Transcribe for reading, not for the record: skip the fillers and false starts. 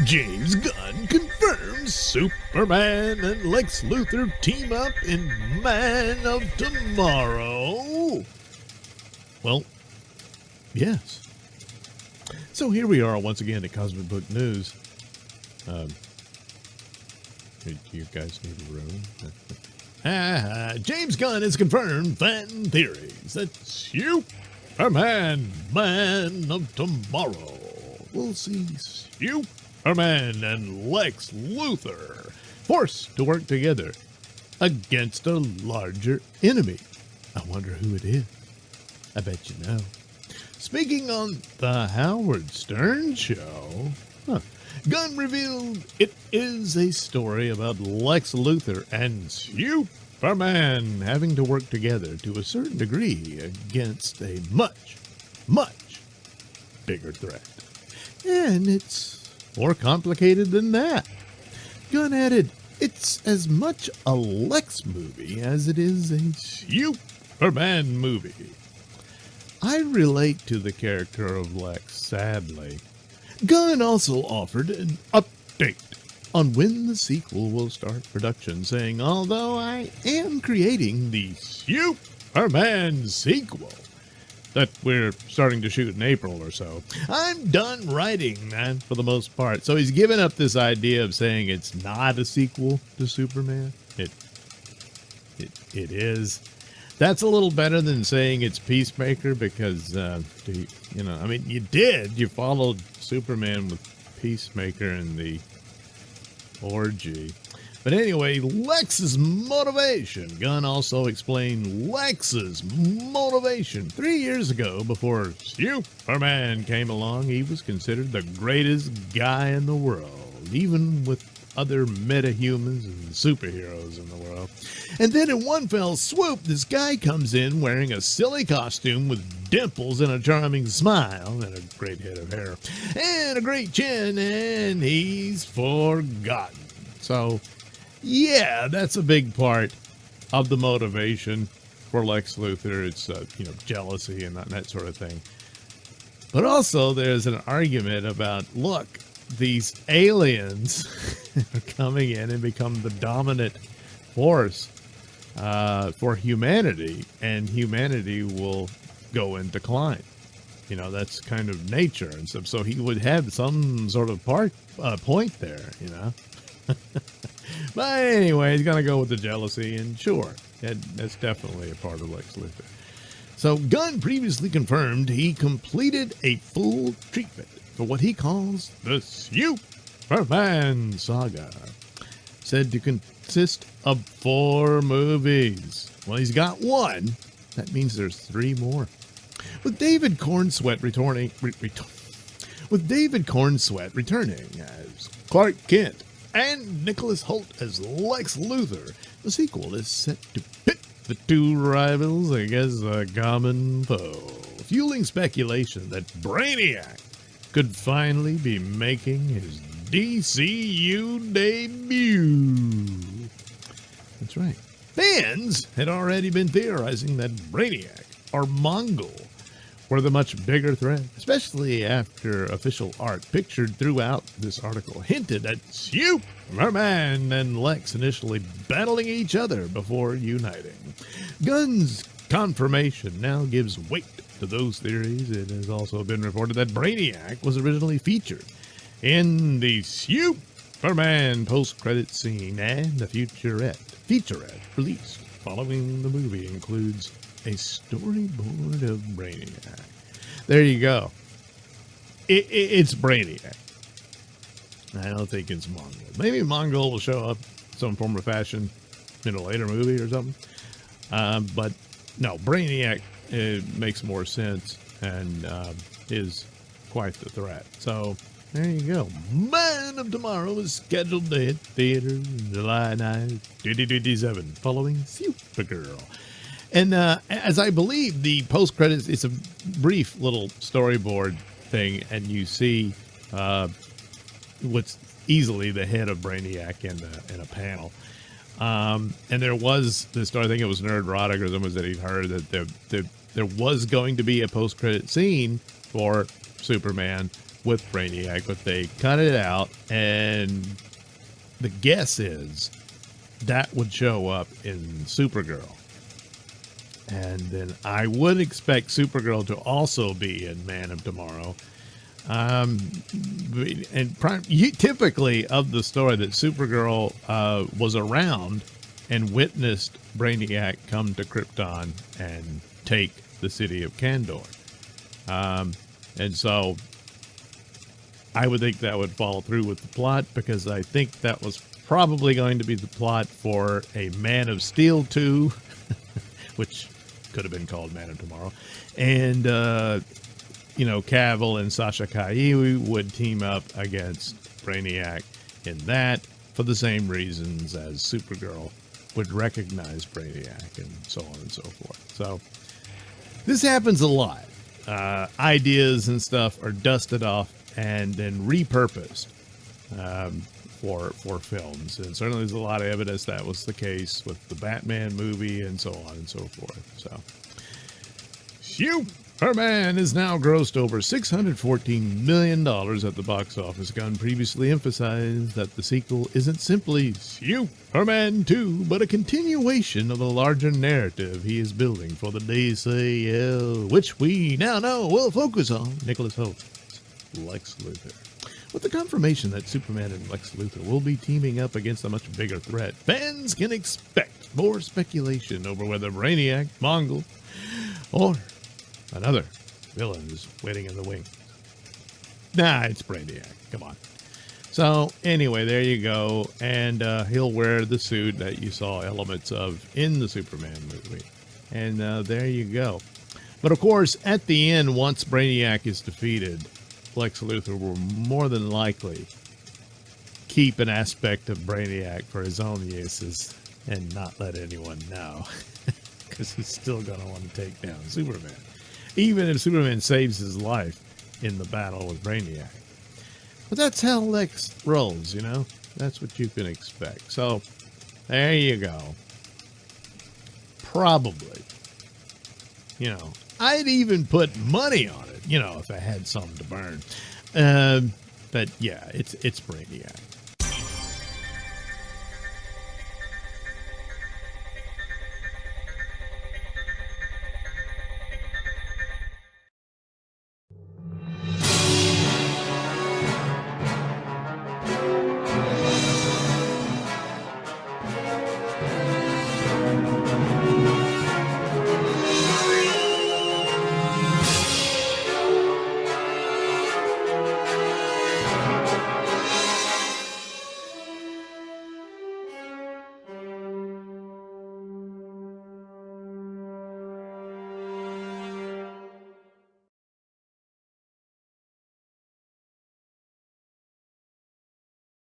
James Gunn confirms Superman and Lex Luthor team up in Man of Tomorrow. Well, yes. So here we are once again at Cosmic Book News. You guys need a room? James Gunn has confirmed fan theories that Superman, Man of Tomorrow, will see Superman and Lex Luthor forced to work together against a larger enemy. I wonder who it is. I bet you know. Speaking on the Howard Stern Show, Gunn revealed it is a story about Lex Luthor and Superman having to work together to a certain degree against a much, much bigger threat. And it's more complicated than that. Gunn added, it's as much a Lex movie as it is a Superman movie. I relate to the character of Lex, sadly. Gunn also offered an update on when the sequel will start production, saying, although I am creating the Superman sequel that we're starting to shoot in April or so, I'm done writing that for the most part. So he's given up this idea of saying it's not a sequel to Superman. It is. That's a little better than saying it's Peacemaker because, you followed Superman with Peacemaker and the orgy. But anyway, Lex's motivation. Gunn also explained Lex's motivation. 3 years ago, before Superman came along, he was considered the greatest guy in the world, even with other metahumans and superheroes in the world. And then in one fell swoop, this guy comes in wearing a silly costume with dimples and a charming smile and a great head of hair and a great chin, and he's forgotten. So, yeah, that's a big part of the motivation for Lex Luthor. It's, jealousy and that sort of thing. But also there's an argument about, look, these aliens are coming in and become the dominant force for humanity, and humanity will go in decline. That's kind of nature and stuff. So he would have some sort of point there, But anyway, he's going to go with the jealousy, and sure, that's definitely a part of Lex Luthor. So Gunn previously confirmed he completed a full treatment for what he calls the Superman saga, said to consist of 4 movies. Well, he's got one. That means there's 3 more. With David Cornsweet returning as Clark Kent and Nicholas Hoult as Lex Luthor, the sequel is set to pit the 2 rivals against a common foe, fueling speculation that Brainiac could finally be making his DCU debut. That's right. Fans had already been theorizing that Brainiac or Mongol were the much bigger threat, especially after official art pictured throughout this article hinted at Superman and Lex initially battling each other before uniting. Gunn's confirmation now gives weight to those theories. It has also been reported that Brainiac was originally featured in the Superman post-credit scene, and the featurette released following the movie includes a storyboard of Brainiac. There you go. It's Brainiac. I don't think it's Mongol. Maybe Mongol will show up in some form or fashion in a later movie or something. But no, Brainiac makes more sense and is quite the threat. So there you go. Man of Tomorrow is scheduled to hit theaters July 9th, 2027, following Supergirl. And as I believe, the post-credits, it's a brief little storyboard thing, and you see what's easily the head of Brainiac in a panel. And there was this story, I think it was Nerdrotic or someone that he'd heard that there was going to be a post-credit scene for Superman, with Brainiac, but they cut it out, and the guess is that would show up in Supergirl. And then I would expect Supergirl to also be in Man of Tomorrow. Typically of the story that Supergirl was around and witnessed Brainiac come to Krypton and take the city of Kandor. And so I would think that would follow through with the plot, because I think that was probably going to be the plot for a Man of Steel 2, which could have been called Man of Tomorrow. And, Cavill and Sasha Calle would team up against Brainiac in that for the same reasons as Supergirl would recognize Brainiac, and so on and so forth. So this happens a lot. Ideas and stuff are dusted off and then repurposed for films. And certainly there's a lot of evidence that was the case with the Batman movie and so on and so forth. So Superman has now grossed over $614 million at the box office. Gunn previously emphasized that the sequel isn't simply Superman 2, but a continuation of a larger narrative he is building for the DC, which we now know will focus on Nicholas Holt's Lex Luthor. With the confirmation that Superman and Lex Luthor will be teaming up against a much bigger threat, fans can expect more speculation over whether Brainiac, Mongol, or another villain is waiting in the wings. Nah, it's Brainiac. Come on. So, anyway, there you go. And he'll wear the suit that you saw elements of in the Superman movie. And there you go. But, of course, at the end, once Brainiac is defeated, Lex Luthor will more than likely keep an aspect of Brainiac for his own uses and not let anyone know. Because he's still going to want to take down Superman, even if Superman saves his life in the battle with Brainiac. But that's how Lex rolls, That's what you can expect. So, there you go. Probably. I'd even put money on it, if I had something to burn. But, yeah, it's Brainiac.